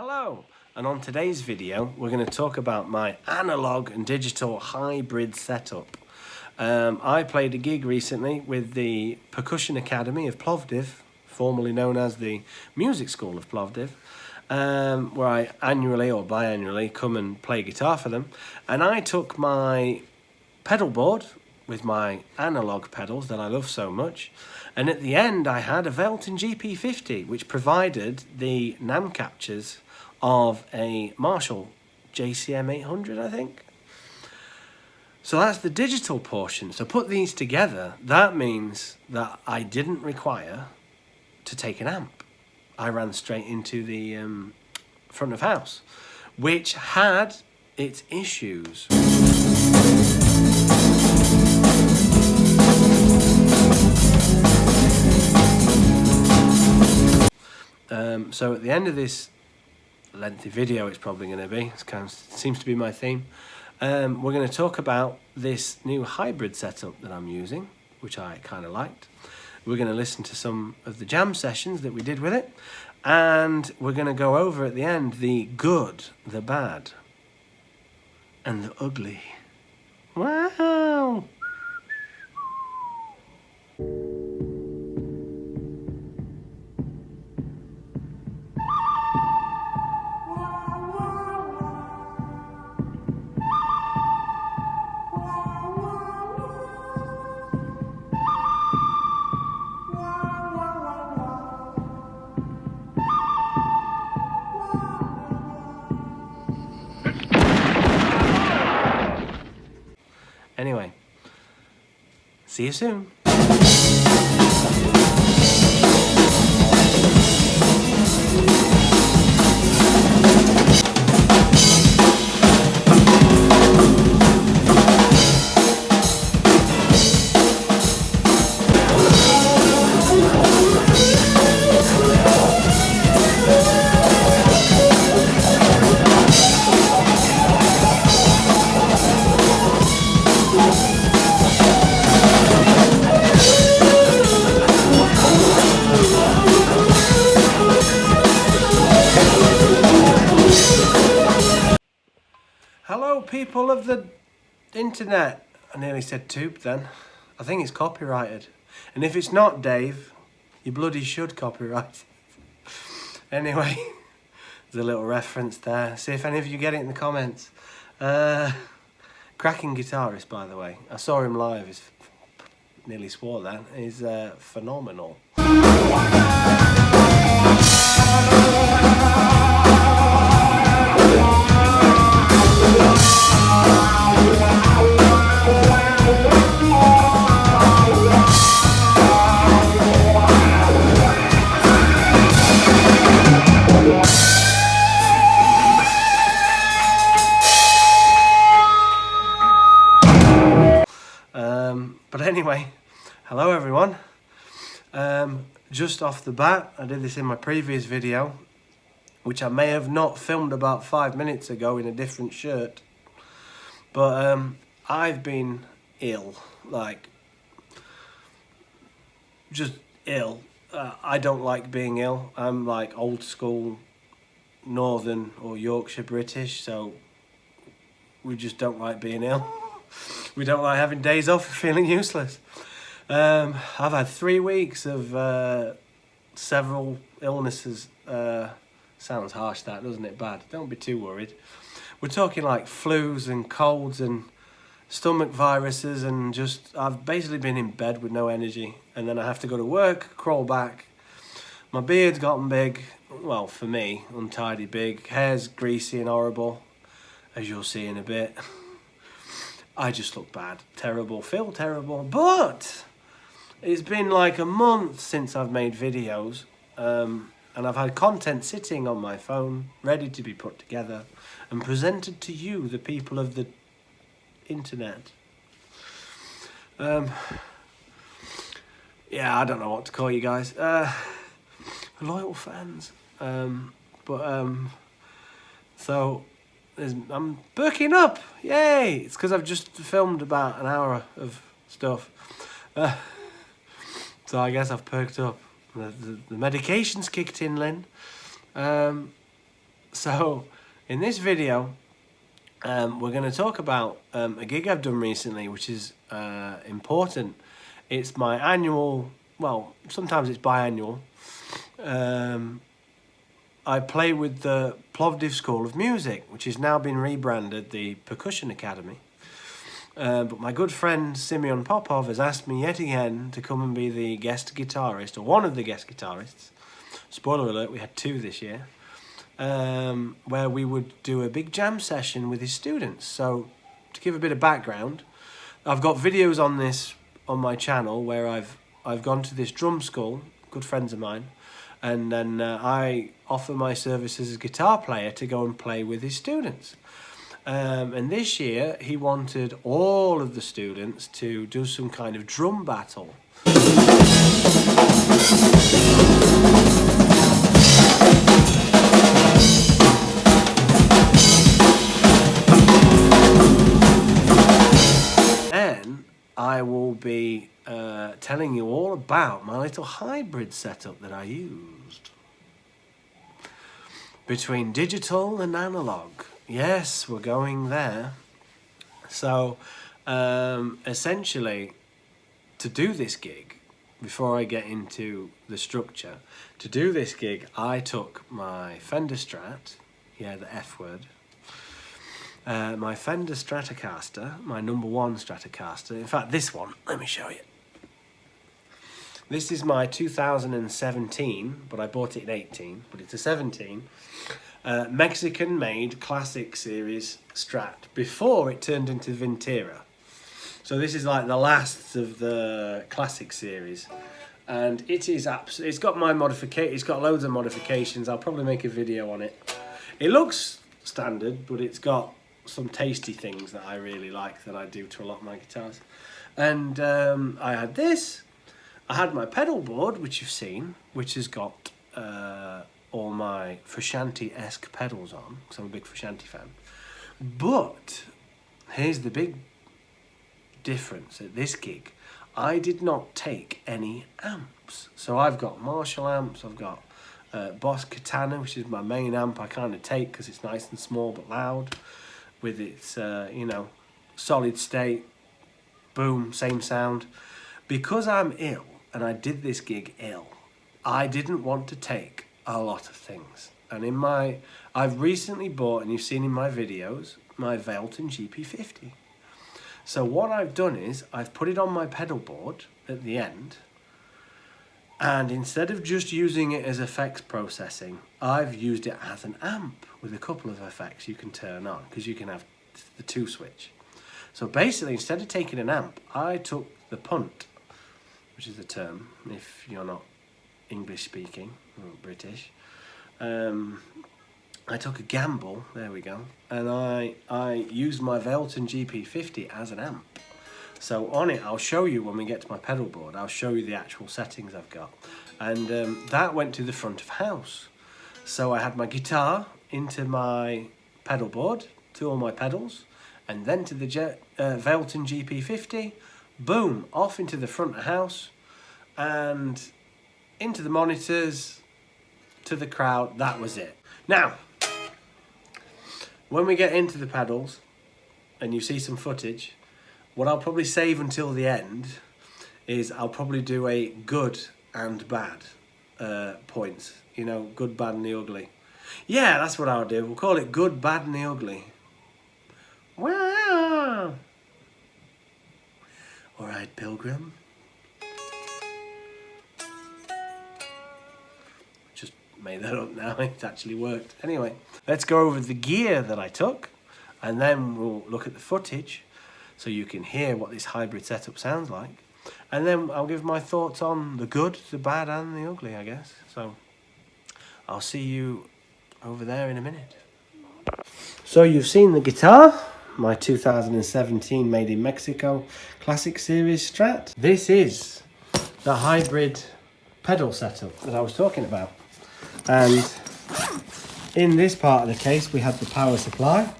Hello, and on today's video we're going to talk about my analog and digital hybrid setup. I played a gig recently with the Percussion Academy of Plovdiv, formerly known as the Music School of Plovdiv, where I annually or biannually come and play guitar for them. And I took my pedalboard with my analog pedals that I love so much, and at the end I had a Valeton GP-50 which provided the NAM captures of a Marshall JCM 800, I think. So that's the digital portion. So put these together, that means that I didn't require to take an amp. I ran straight into the front of house, which had its issues. So at the end of this lengthy video, it's probably going to be, seems to be my theme, we're going to talk about this new hybrid setup that I'm using, which I kind of liked. We're going to listen to some of the jam sessions that we did with it, and we're going to go over at the end the good, the bad, and the ugly. Wow! Anyway, see you soon. Hello, people of the internet. I nearly said tube then. I think it's copyrighted. And if it's not, Dave, you bloody should copyright it. Anyway, there's a little reference there. See if any of you get it in the comments. Cracking guitarist, by the way. I saw him live. He's nearly swore then. He's phenomenal. But anyway, hello everyone. Just off the bat, I did this in my previous video, which I may have not filmed about 5 minutes ago in a different shirt. But I've been ill, like, just ill. I don't like being ill. I'm like old school Northern or Yorkshire British, so we just don't like being ill. We don't like having days off and feeling useless. I've had 3 weeks of several illnesses. Sounds harsh that, doesn't it? Bad. Don't be too worried. We're talking like flus and colds and stomach viruses, and just I've basically been in bed with no energy, and then I have to go to work, crawl back. My beard's gotten big, well, for me, untidy big. Hair's greasy and horrible, as you'll see in a bit. I just look bad, terrible, feel terrible, but it's been like a month since I've made videos, and I've had content sitting on my phone, ready to be put together and presented to you, the people of the internet. Yeah, I don't know what to call you guys. Loyal fans. So I'm perking up, yay! It's because I've just filmed about an hour of stuff, so I guess I've perked up. The medication's kicked in, Lynn. So in this video we're going to talk about a gig I've done recently, which is important. It's my annual, well, sometimes it's biannual. I play with the Plovdiv School of Music, which has now been rebranded the Percussion Academy. But my good friend Simeon Popov has asked me yet again to come and be the guest guitarist, or one of the guest guitarists. Spoiler alert, we had 2 this year. Where we would do a big jam session with his students. So, to give a bit of background, I've got videos on this on my channel where I've gone to this drum school, good friends of mine, and then I offer my services as a guitar player to go and play with his students. And this year he wanted all of the students to do some kind of drum battle. Then I will be telling you all about my little hybrid setup that I used between digital and analog. Yes, we're going there. So essentially, to do this gig, before I get into the structure, to do this gig I took my Fender Strat, yeah, the F word, my Fender Stratocaster, my #1 Stratocaster. In fact, this one, let me show you. This is my 2017, but I bought it in 18, but it's a 17. Mexican-made Classic Series Strat, before it turned into Vintera. So this is like the last of the Classic Series. And it is it's got my modification, it's got loads of modifications. I'll probably make a video on it. It looks standard, but it's got some tasty things that I really like that I do to a lot of my guitars. And I had this. I had my pedal board, which you've seen, which has got all my Frusciante-esque pedals on, because I'm a big Frusciante fan. But here's the big difference at this gig. I did not take any amps. So I've got Marshall amps, I've got Boss Katana, which is my main amp I kind of take because it's nice and small but loud, with its, you know, solid state, boom, same sound. Because I'm ill, and I did this gig ill, I didn't want to take a lot of things. And I've recently bought, and you've seen in my videos, my Valeton GP-50. So what I've done is, I've put it on my pedal board at the end, and instead of just using it as effects processing, I've used it as an amp with a couple of effects you can turn on, because you can have the 2 switch. So basically, instead of taking an amp, I took the punt, which is the term if you're not English speaking or British. I took a gamble, there we go, and I used my Valeton GP-50 as an amp. So on it, I'll show you when we get to my pedal board, I'll show you the actual settings I've got. And that went to the front of house. So I had my guitar into my pedal board, to all my pedals, and then to the Valeton GP-50, boom, off into the front of house, and into the monitors, to the crowd. That was it. Now, when we get into the pedals, and you see some footage, what I'll probably save until the end is I'll probably do a good and bad points. You know, good, bad and the ugly. Yeah, that's what I'll do. We'll call it good, bad and the ugly. Wow! Alright, Pilgrim. Just made that up now, it actually worked. Anyway, let's go over the gear that I took, and then we'll look at the footage so you can hear what this hybrid setup sounds like. And then I'll give my thoughts on the good, the bad and the ugly, I guess. So I'll see you over there in a minute. So you've seen the guitar, my 2017 made in Mexico Classic Series Strat. This is the hybrid pedal setup that I was talking about. And in this part of the case, we have the power supply.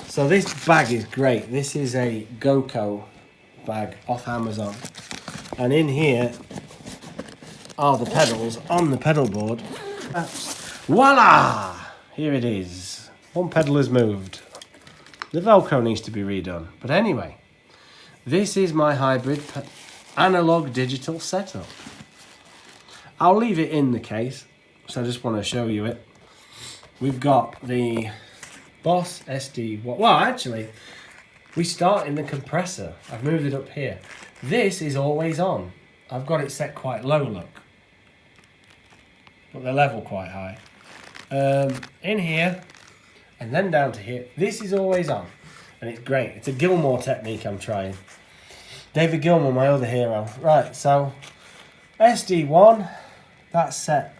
So this bag is great. This is a GoCo bag off Amazon. And in here are the pedals on the pedal board. Voila! here it is. One pedal has moved. The Velcro needs to be redone. But anyway, this is my hybrid analog digital setup. I'll leave it in the case, so I just want to show you it. We've got the Boss SD. Well, actually, we start in the compressor. I've moved it up here. This is always on. I've got it set quite low, look. But the level quite high. In here, and then down to here. This is always on. And it's great. It's a Gilmour technique I'm trying. David Gilmour, my other hero. Right, so SD1, that's set.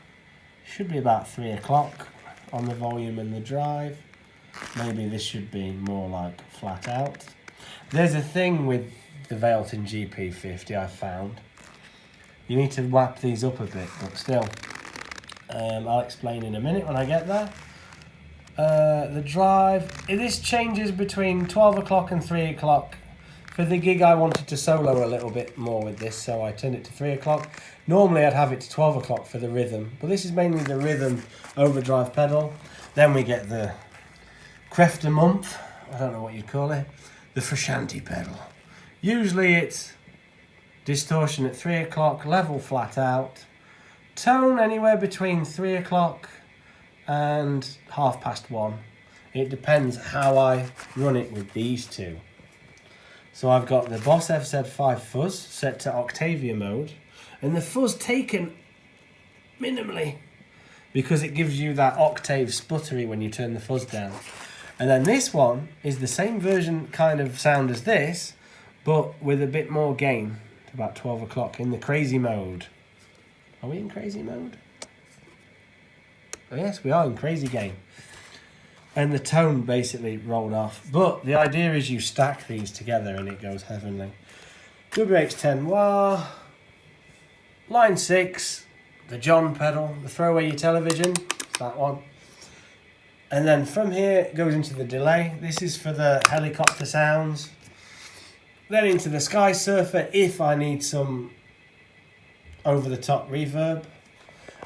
Should be about 3 o'clock on the volume and the drive. Maybe this should be more like flat out. There's a thing with the Valeton GP-50 I've found. You need to wrap these up a bit, but still. I'll explain in a minute when I get there. The drive, this changes between 12 o'clock and 3 o'clock. For the gig I wanted to solo a little bit more with this, so I turned it to 3 o'clock. Normally I'd have it to 12 o'clock for the rhythm, but this is mainly the rhythm overdrive pedal. Then we get the Crefter Mumph, I don't know what you'd call it, the Frusciante pedal. Usually it's distortion at 3 o'clock, level flat out, tone anywhere between 3 o'clock and 1:30. It depends how I run it with these two. So I've got the Boss FZ5 fuzz set to Octavia mode, and the fuzz taken minimally because it gives you that octave sputtery when you turn the fuzz down. And then this one is the same version kind of sound as this, but with a bit more gain, about 12 o'clock in the crazy mode. Are we in crazy mode? Oh, yes, we are in crazy gain. And the tone basically rolled off. But the idea is you stack these together and it goes heavenly. WH10 wah. Line 6, the John pedal, the throw away your television, that one. And then from here it goes into the delay. This is for the helicopter sounds. Then into the Sky Surfer if I need some over the top reverb.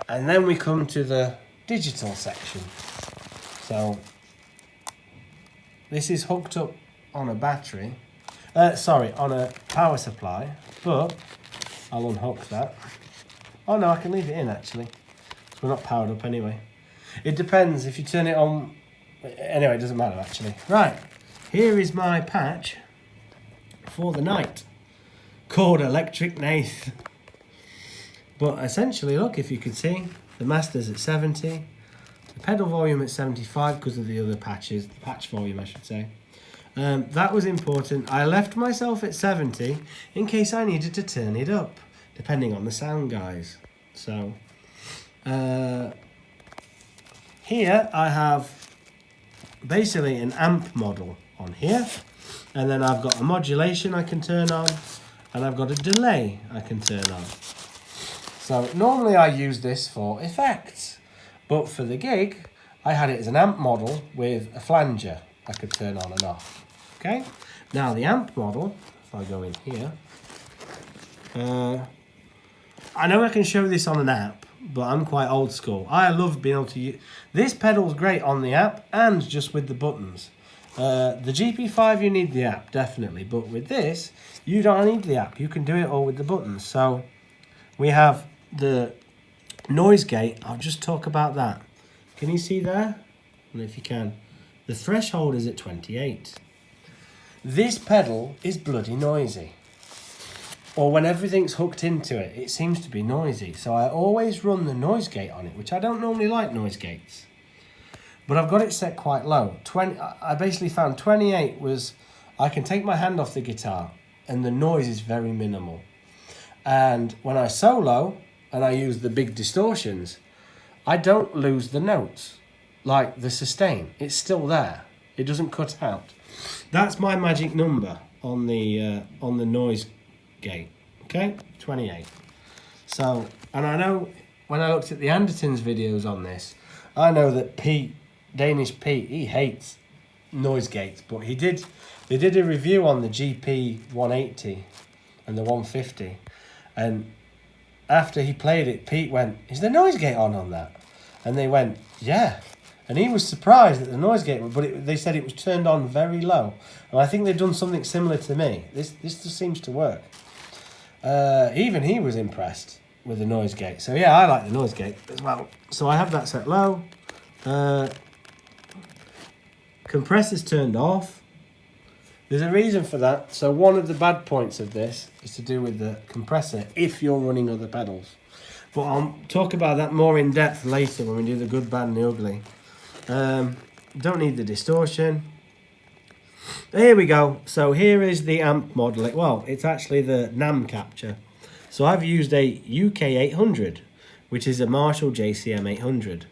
And then we come to the digital section. So this is hooked up on a battery, on a power supply, but I'll unhook that. Oh no, I can leave it in actually, so we're not powered up anyway. It depends if you turn it on, anyway, it doesn't matter actually. Right, here is my patch for the night, called Electric Nath. But essentially, look, if you can see, the master's at 70, the pedal volume at 75 because of the other patches, the patch volume I should say. That was important. I left myself at 70 in case I needed to turn it up, depending on the sound guys. So, here I have basically an amp model on here, and then I've got a modulation I can turn on, and I've got a delay I can turn on. So normally I use this for effects, but for the gig, I had it as an amp model with a flanger I could turn on and off. Okay, now the amp model, if I go in here, I know I can show this on an app, but I'm quite old school. I love being able to use this pedal's great on the app and just with the buttons. The GP5 you need the app definitely, but with this you don't need the app. You can do it all with the buttons. So we have the noise gate. I'll just talk about that. Can you see there? And if you can, the threshold is at 28. This pedal is bloody noisy. Or when everything's hooked into it, it seems to be noisy. So I always run the noise gate on it, which I don't normally like noise gates. But I've got it set quite low. I basically found 28 was, I can take my hand off the guitar and the noise is very minimal. And when I solo and I use the big distortions, I don't lose the notes, like the sustain. It's still there. It doesn't cut out. That's my magic number on the noise gate. Okay, 28. So, and I know when I looked at the Andertons videos on this, I know that Danish Pete, he hates noise gates, but they did a review on the GP-180 and the 150, and after he played it, Pete went, "Is the noise gate on that?" And they went, "Yeah." And he was surprised at the noise gate, but they said it was turned on very low. And I think they've done something similar to me. This just seems to work. Even he was impressed with the noise gate. So yeah, I like the noise gate as well. So I have that set low. Compressor's turned off. There's a reason for that. So one of the bad points of this is to do with the compressor if you're running other pedals. But I'll talk about that more in depth later when we do the good, bad and the ugly. Don't need the distortion. Here we go. So here is the amp model. Well, it's actually the NAM capture. So I've used a UK 800, which is a Marshall JCM 800.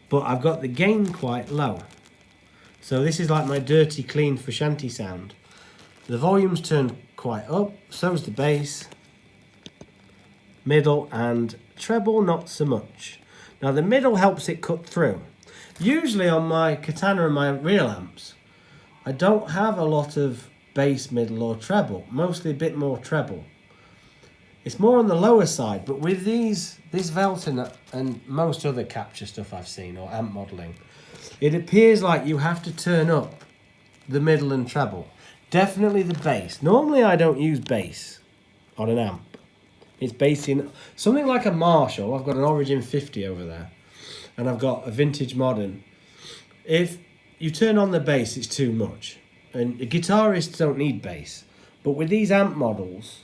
But I've got the gain quite low. So this is like my dirty, clean Frusciante sound. The volume's turned quite up, so's the bass, middle and treble not so much. Now the middle helps it cut through. Usually on my Katana and my real amps, I don't have a lot of bass, middle or treble, mostly a bit more treble. It's more on the lower side, but with this Valeton and most other capture stuff I've seen or amp modelling, it appears like you have to turn up the middle and treble. Definitely the bass. Normally I don't use bass on an amp. It's bass in something like a Marshall. I've got an Origin 50 over there. And I've got a vintage modern. If you turn on the bass, it's too much. And guitarists don't need bass. But with these amp models,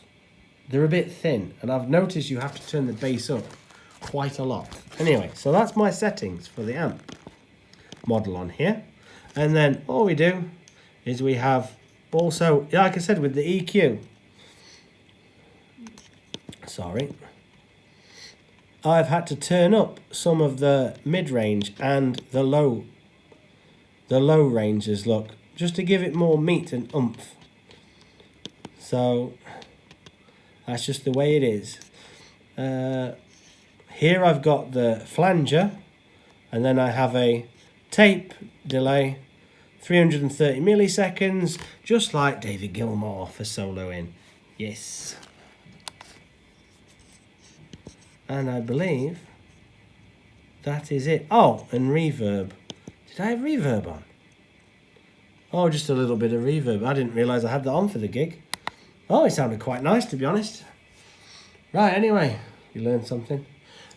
they're a bit thin. And I've noticed you have to turn the bass up quite a lot. Anyway, so that's my settings for the amp model on here. And then all we do is we have also, like I said, with the EQ. Sorry. I've had to turn up some of the mid-range and the low ranges, look, just to give it more meat and oomph. So that's just the way it is. Here I've got the flanger, and then I have a tape delay, 330 milliseconds, just like David Gilmour for soloing. Yes. And I believe that is it. Oh, and reverb. Did I have reverb on? Oh, just a little bit of reverb. I didn't realise I had that on for the gig. Oh, it sounded quite nice, to be honest. Right, anyway, you learned something.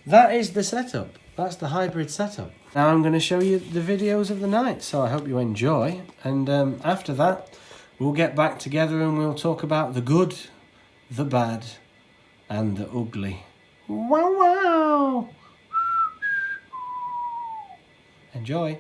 That is the setup. That's the hybrid setup. Now I'm going to show you the videos of the night, so I hope you enjoy. And after that, we'll get back together and we'll talk about the good, the bad, and the ugly. Wow, wow! Enjoy.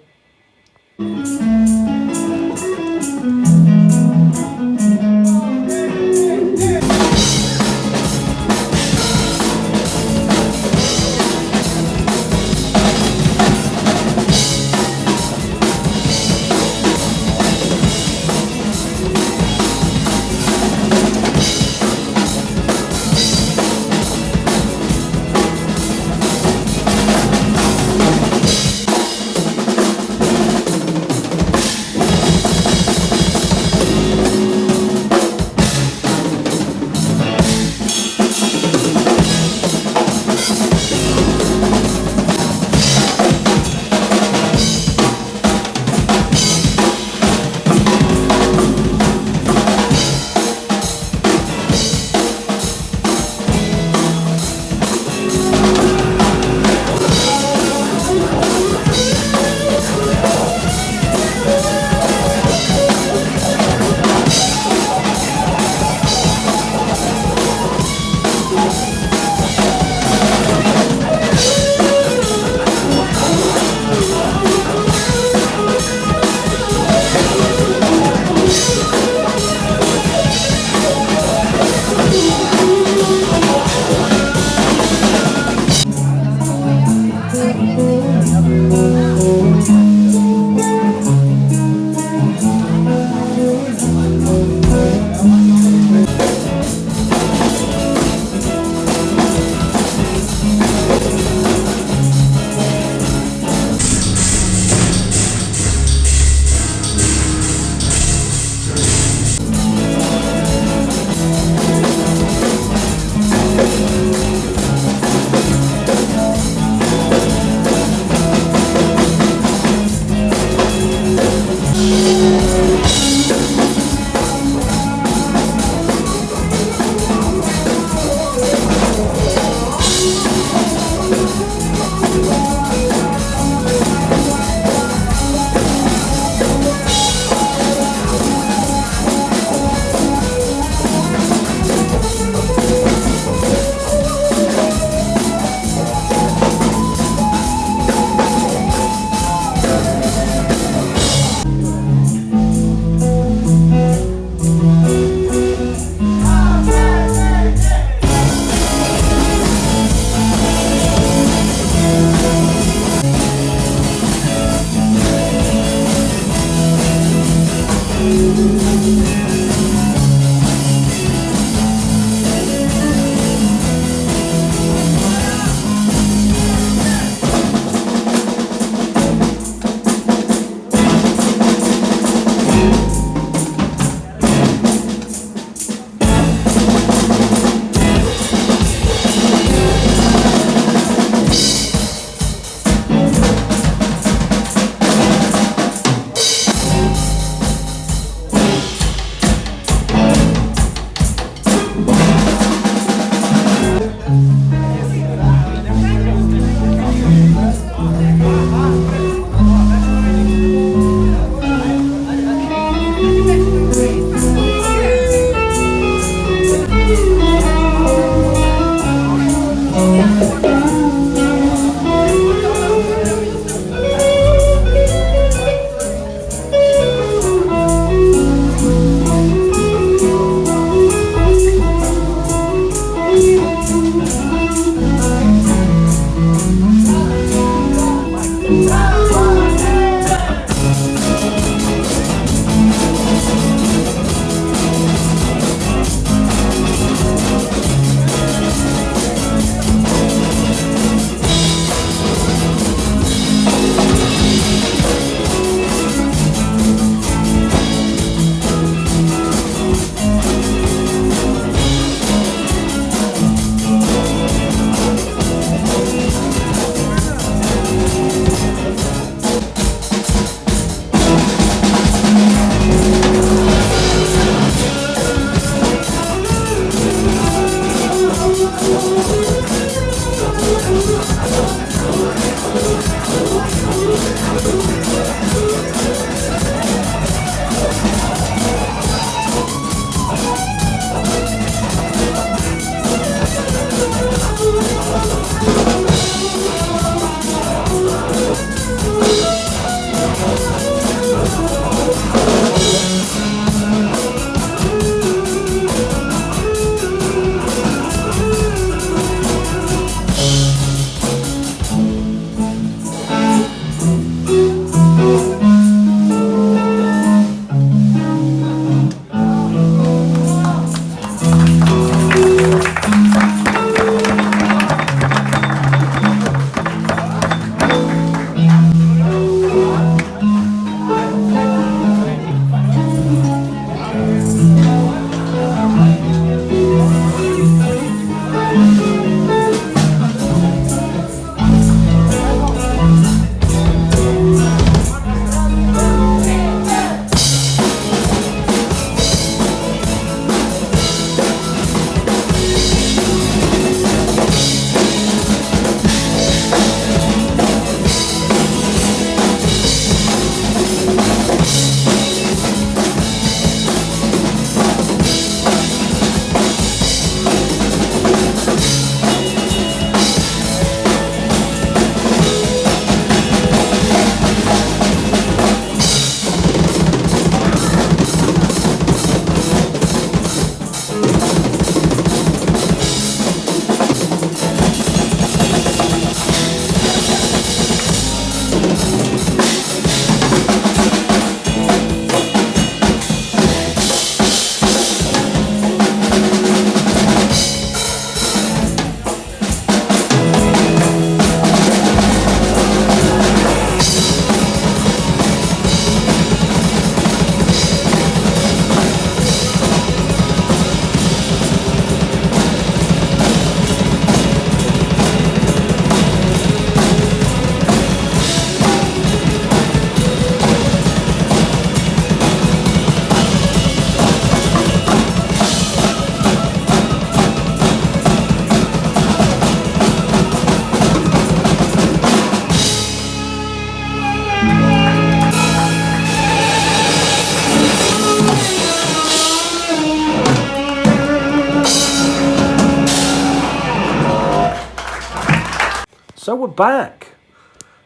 So we're back.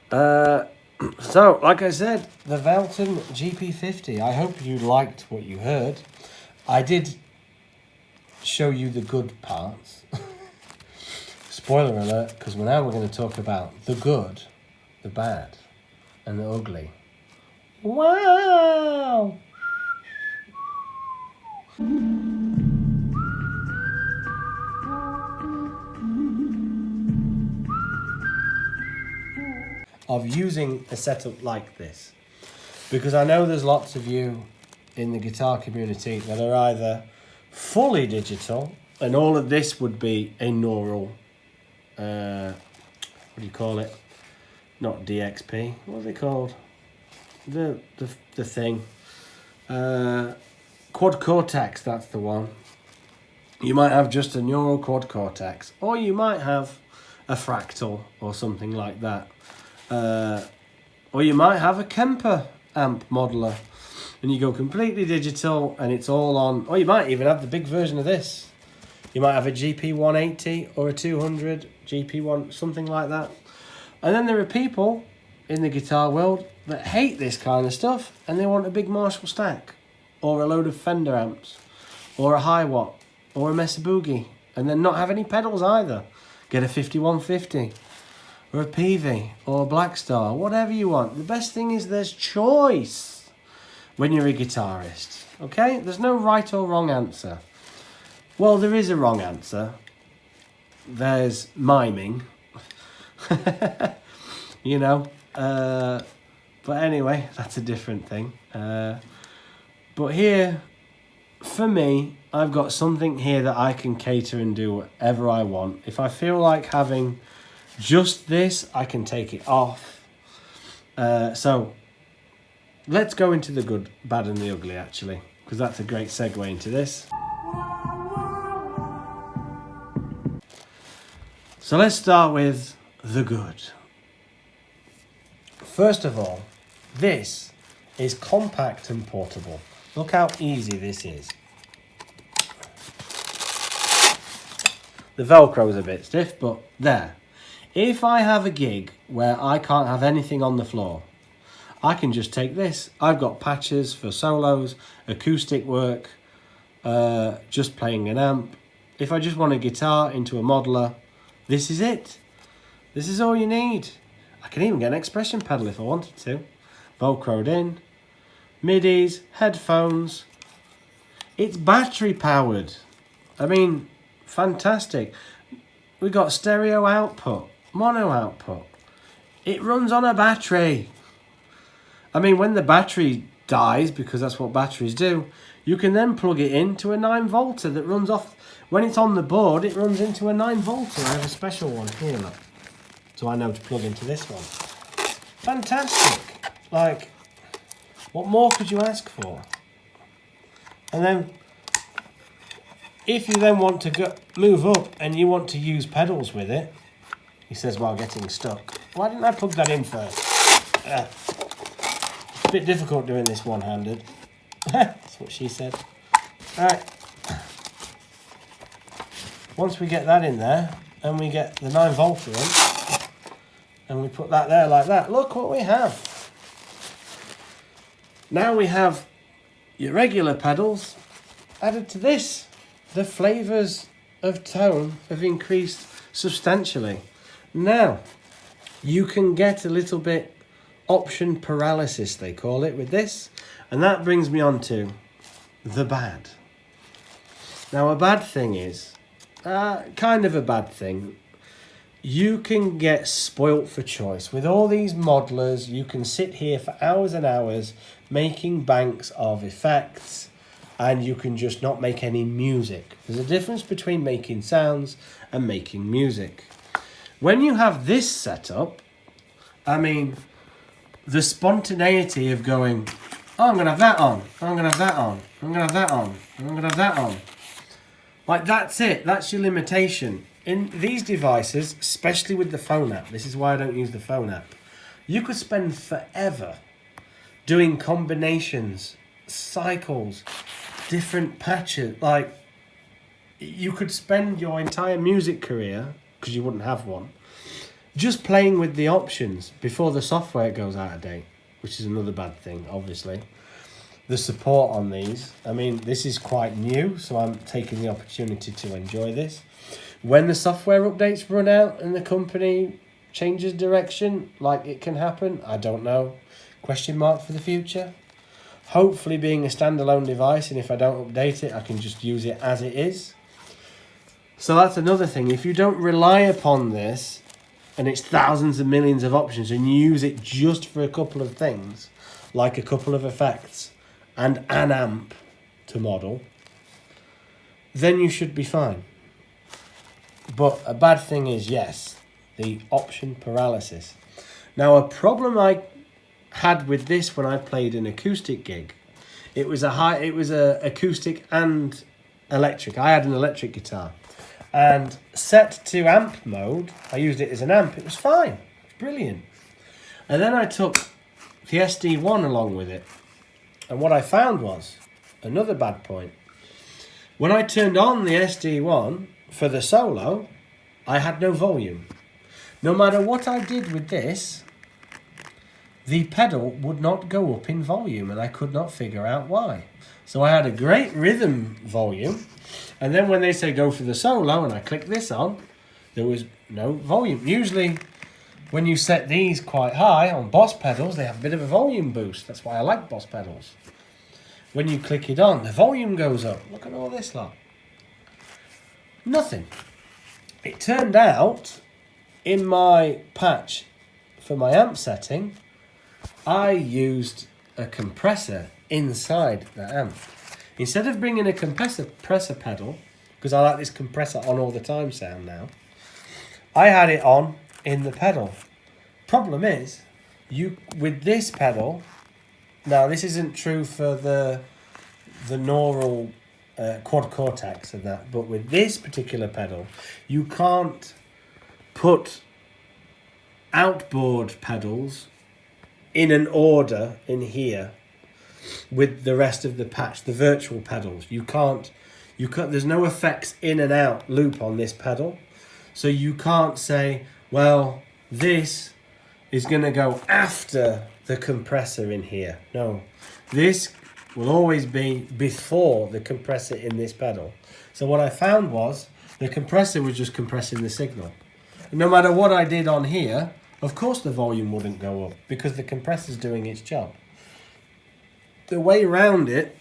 So, like I said, the Valeton GP-50. I hope you liked what you heard. I did show you the good parts. Spoiler alert, because now we're going to talk about the good, the bad, and the ugly. Wow! Of using a setup like this, because I know there's lots of you in the guitar community that are either fully digital, and all of this would be a neural, what do you call it? Not DXP. What are they called? The thing. Quad cortex. That's the one. You might have just a neural quad cortex, or you might have a fractal or something like that. Or you might have a Kemper amp modeler and you go completely digital and it's all on, or you might even have the big version of this. You might have a GP180 or a 200 GP1, something like that. And then there are people in the guitar world that hate this kind of stuff and they want a big Marshall stack or a load of Fender amps or a Hi-Watt or a Mesa Boogie and then not have any pedals either. Get a 5150. Or a Peavey, or a Black Star, whatever you want. The best thing is there's choice when you're a guitarist, okay? There's no right or wrong answer. Well, there is a wrong answer. There's miming, you know. But anyway, that's a different thing. But here, for me, I've got something here that I can cater and do whatever I want. If I feel like having just this, I can take it off. So let's go into the good, bad and the ugly actually, because that's a great segue into this. So let's start with the good. First of all, this is compact and portable. Look how easy this is. The Velcro's a bit stiff, but there. If I have a gig where I can't have anything on the floor, I can just take this. I've got patches for solos, acoustic work, just playing an amp. If I just want a guitar into a modeler, this is it. This is all you need. I can even get an expression pedal if I wanted to. Velcroed in, midis, headphones. It's battery powered. I mean, fantastic. We got stereo output. Mono output. It runs on a battery. I mean, when the battery dies, because that's what batteries do, you can then plug it into a 9-volter that runs off. When it's on the board, it runs into a 9-volter. I have a special one here, look. So I know to plug into this one. Fantastic. Like, what more could you ask for? And then, if you then want to move up and you want to use pedals with it, he says, while getting stuck. Why didn't I plug that in first? It's a bit difficult doing this one-handed. That's what she said. Alright. Once we get that in there, and we get the 9-volter in, and we put that there like that, look what we have. Now we have your regular pedals added to this. The flavours of tone have increased substantially. Now, you can get a little bit option paralysis, they call it, with this. And that brings me on to the bad. Now, a bad thing is, kind of a bad thing, you can get spoilt for choice. With all these modelers, you can sit here for hours and hours making banks of effects, and you can just not make any music. There's a difference between making sounds and making music. When you have this setup, I mean, the spontaneity of going, oh, I'm going to have that on, I'm going to have that on, I'm going to have that on, I'm going to have that on. Like, that's it. That's your limitation. In these devices, especially with the phone app, this is why I don't use the phone app, you could spend forever doing combinations, cycles, different patches. Like, you could spend your entire music career, because you wouldn't have one, just playing with the options before the software goes out of date, which is another bad thing, obviously. The support on these, I mean, this is quite new, so I'm taking the opportunity to enjoy this. When the software updates run out and the company changes direction, like it can happen, I don't know. Question mark for the future. Hopefully being a standalone device, and if I don't update it, I can just use it as it is. So that's another thing. If you don't rely upon this, and it's thousands and millions of options, and you use it just for a couple of things, like a couple of effects and an amp to model, then you should be fine. But a bad thing is, yes, the option paralysis. Now, a problem I had with this when I played an acoustic gig, it was a acoustic and electric. I had an electric guitar, and set to amp mode, I used it as an amp. It was fine, it was brilliant. And then I took the SD1 along with it, and what I found was another bad point. When I turned on the SD1 for the solo, I had no volume. No matter what I did with this, the pedal would not go up in volume, and I could not figure out why. So I had a great rhythm volume, and then when they say go for the solo and I click this on, there was no volume. Usually when you set these quite high on Boss pedals, they have a bit of a volume boost. That's why I like Boss pedals. When you click it on, the volume goes up. Look at all this lot. Nothing. It turned out, in my patch for my amp setting, I used a compressor inside the amp. Instead of bringing a compressor pedal, because I like this compressor on all the time sound now, I had it on in the pedal. Problem is, with this pedal, now this isn't true for the neural quad cortex and that, but with this particular pedal, you can't put outboard pedals in an order in here with the rest of the patch, the virtual pedals. You can't, there's no effects in and out loop on this pedal. So you can't say, well, this is going to go after the compressor in here. No, this will always be before the compressor in this pedal. So what I found was the compressor was just compressing the signal. And no matter what I did on here, of course the volume wouldn't go up because the compressor's doing its job. The way around it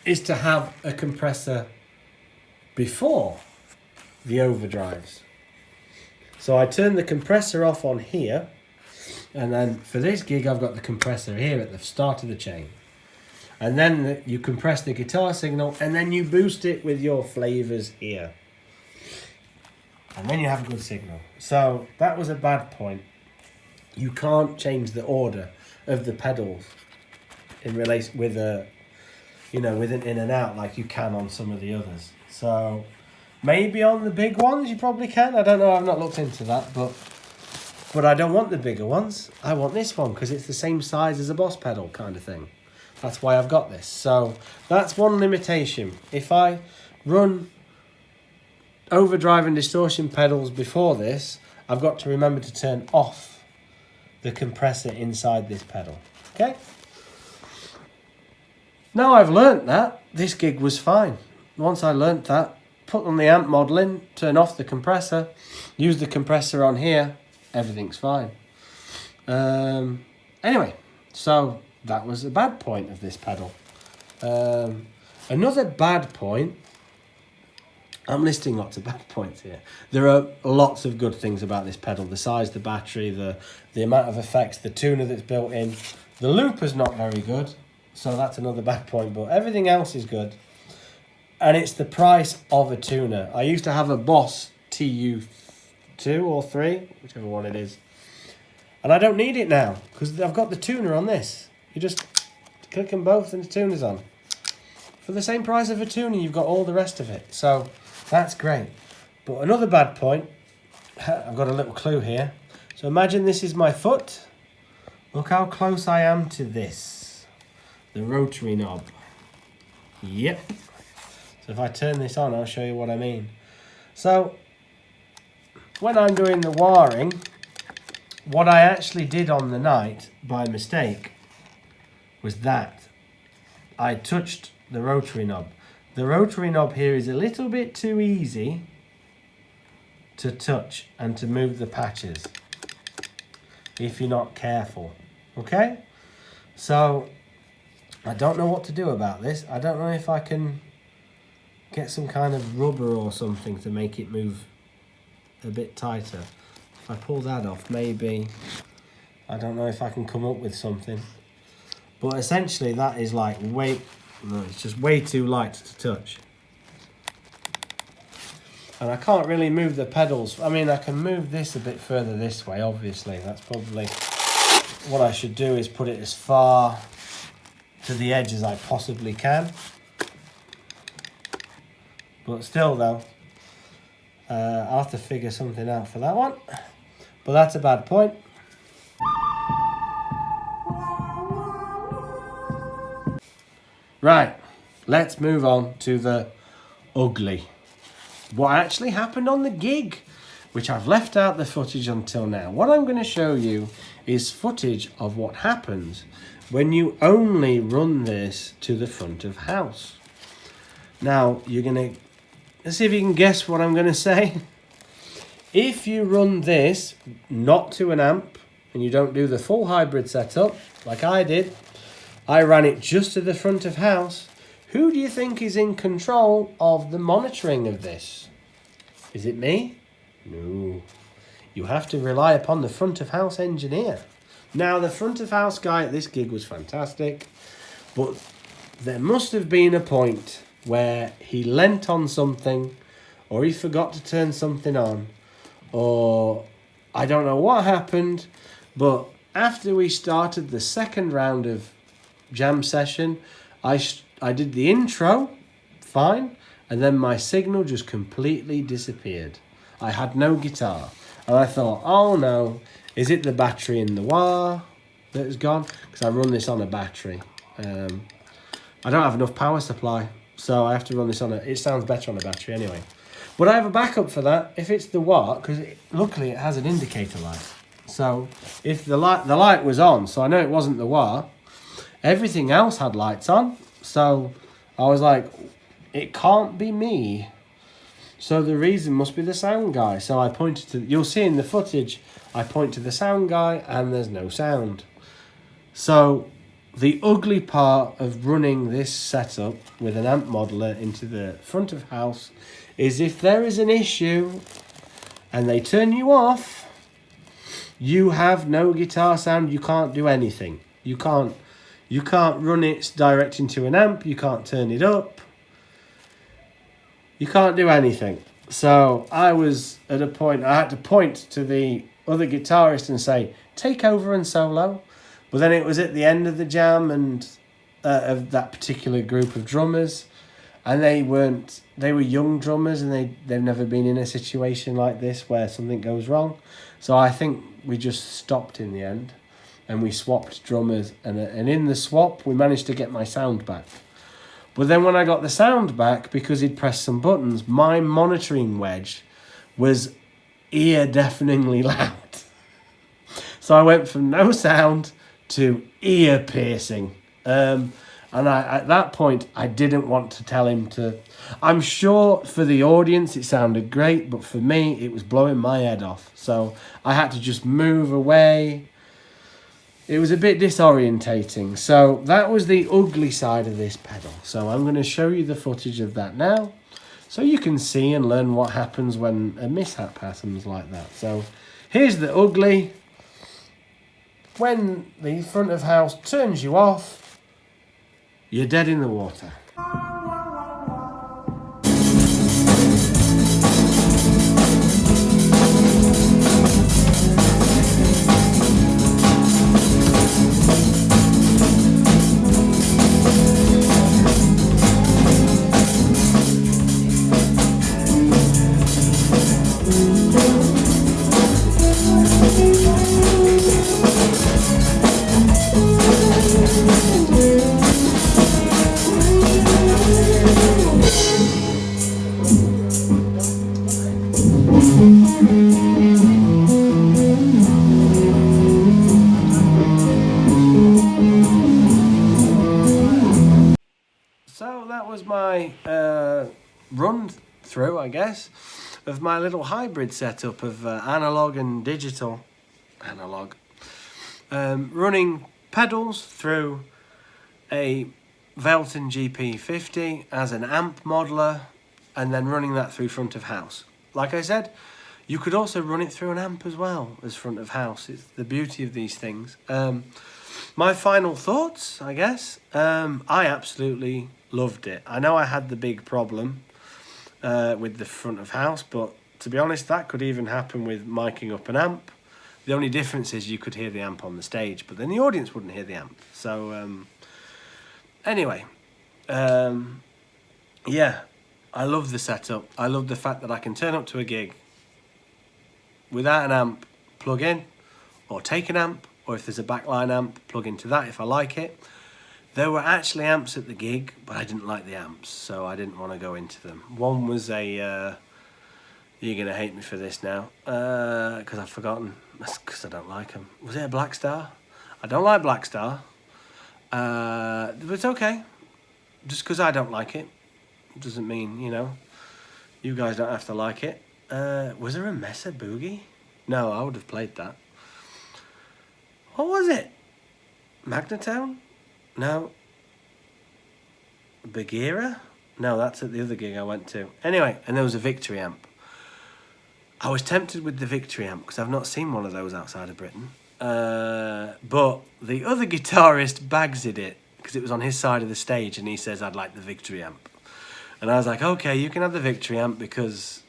is to have a compressor before the overdrives. So I turn the compressor off on here, and then for this gig I've got the compressor here at the start of the chain. And then you compress the guitar signal, and then you boost it with your flavors here. And then you have a good signal. So that was a bad point. You can't change the order of the pedals in relation with an in and out like you can on some of the others. So maybe on the big ones you probably can. I don't know, I've not looked into that, but I don't want the bigger ones. I want this one because it's the same size as a Boss pedal kind of thing. That's why I've got this. So that's one limitation. If I run overdrive and distortion pedals before this, I've got to remember to turn off the compressor inside this pedal. Okay? Now I've learnt that, this gig was fine. Once I learnt that, put on the amp modelling, turn off the compressor, use the compressor on here, everything's fine. Anyway, so that was a bad point of this pedal. Another bad point, I'm listing lots of bad points here. There are lots of good things about this pedal. The size, the battery, the amount of effects, the tuner that's built in. The looper's not very good, so that's another bad point, but everything else is good. And it's the price of a tuner. I used to have a Boss TU2 or 3, whichever one it is. And I don't need it now, because I've got the tuner on this. You just click them both and the tuner's on. For the same price of a tuner, you've got all the rest of it. So that's great. But another bad point, I've got a little clue here. So imagine this is my foot. Look how close I am to this, the rotary knob. Yep. So if I turn this on, I'll show you what I mean. So when I'm doing the wiring, what I actually did on the night by mistake was that I touched the rotary knob. The rotary knob here is a little bit too easy to touch and to move the patches if you're not careful. Okay? So I don't know what to do about this. I don't know if I can get some kind of rubber or something to make it move a bit tighter. If I pull that off, maybe, I don't know if I can come up with something. But essentially that is like it's just way too light to touch. And I can't really move the pedals. I mean, I can move this a bit further this way, obviously. That's probably what I should do, is put it as far to the edge as I possibly can. But still though, I'll have to figure something out for that one. But that's a bad point. Right, let's move on to the ugly. What actually happened on the gig, which I've left out the footage until now. What I'm going to show you is footage of what happens when you only run this to the front of house. Now, let's see if you can guess what I'm going to say. If you run this not to an amp and you don't do the full hybrid setup like I did, I ran it just to the front of house. Who do you think is in control of the monitoring of this? Is it me? No. You have to rely upon the front of house engineer. Now, the front of house guy at this gig was fantastic, but there must have been a point where he leant on something, or he forgot to turn something on, or I don't know what happened, but after we started the second round of jam session, I did the intro, fine, and then my signal just completely disappeared. I had no guitar, and I thought, oh no, is it the battery in the wah that has gone? Because I run this on a battery. I don't have enough power supply, so I have to run this on it sounds better on a battery anyway. But I have a backup for that if it's the wah, because luckily it has an indicator light. So if the light was on, so I know it wasn't the wah, everything else had lights on. So I was like, it can't be me. So the reason must be the sound guy. So I pointed to, you'll see in the footage, I point to the sound guy and there's no sound. So the ugly part of running this setup with an amp modeler into the front of house is if there is an issue and they turn you off, you have no guitar sound, you can't do anything. You can't run it direct into an amp, you can't turn it up, you can't do anything. So I was at a point, I had to point to the other guitarist and say, take over and solo. But then it was at the end of the jam and of that particular group of drummers, and they were young drummers and they've never been in a situation like this where something goes wrong. So I think we just stopped in the end and we swapped drummers, and in the swap we managed to get my sound back. But then when I got the sound back, because he'd pressed some buttons, my monitoring wedge was ear-deafeningly loud. So I went from no sound to ear-piercing. And at that point, I didn't want to tell him to... I'm sure for the audience it sounded great, but for me, it was blowing my head off. So I had to just move away. It was a bit disorientating. So that was the ugly side of this pedal. So I'm going to show you the footage of that now, so you can see and learn what happens when a mishap happens like that. So here's the ugly. When the front of house turns you off, you're dead in the water. was my run through, I guess, of my little hybrid setup of analog and digital. Analog. Running pedals through a Valeton GP-50 as an amp modeler, and then running that through front of house. Like I said, you could also run it through an amp as well as front of house. It's the beauty of these things. My final thoughts, I guess. I absolutely loved it. I know I had the big problem with the front of house, but to be honest, that could even happen with miking up an amp. The only difference is you could hear the amp on the stage, but then the audience wouldn't hear the amp. So, anyway, yeah, I love the setup. I love the fact that I can turn up to a gig without an amp, plug in, or take an amp, or if there's a backline amp, plug into that if I like it. There were actually amps at the gig, but I didn't like the amps, so I didn't want to go into them. One was a, you're going to hate me for this now, because I've forgotten. That's because I don't like them. Was it a Black Star? I don't like Black Star. But it's okay. Just because I don't like it doesn't mean, you know, you guys don't have to like it. Was there a Mesa Boogie? No, I would have played that. What was it? Magnatown? No. Bagheera? No, that's at the other gig I went to. Anyway, and there was a Victory amp. I was tempted with the Victory amp because I've not seen one of those outside of Britain. But the other guitarist bagsed it because it was on his side of the stage, and he says, I'd like the Victory amp. And I was like, okay, you can have the Victory amp because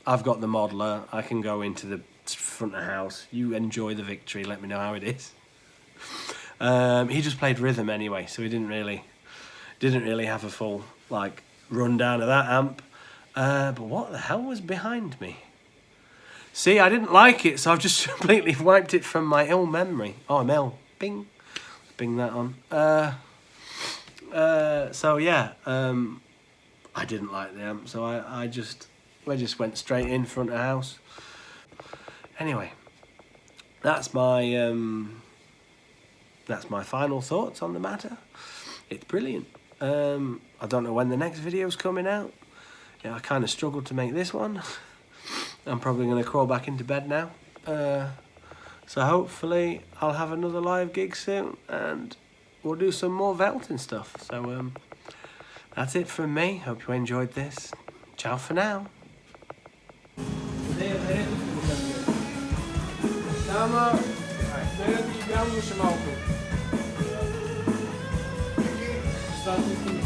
I've got the modeler. I can go into the front of house. You enjoy the Victory. Let me know how it is. He just played rhythm anyway, so he didn't really have a full like rundown of that amp. But what the hell was behind me? See, I didn't like it, so I've just completely wiped it from my ill memory. Oh, I'm ill. Bing. Bing that on. So yeah, I didn't like the amp, so we just went straight in front of house. Anyway, that's my final thoughts on the matter. It's brilliant. I don't know when the next video's coming out. Yeah, I kind of struggled to make this one. I'm probably going to crawl back into bed now. So hopefully I'll have another live gig soon, and we'll do some more Valeton stuff. So that's it from me. Hope you enjoyed this. Ciao for now. Samen.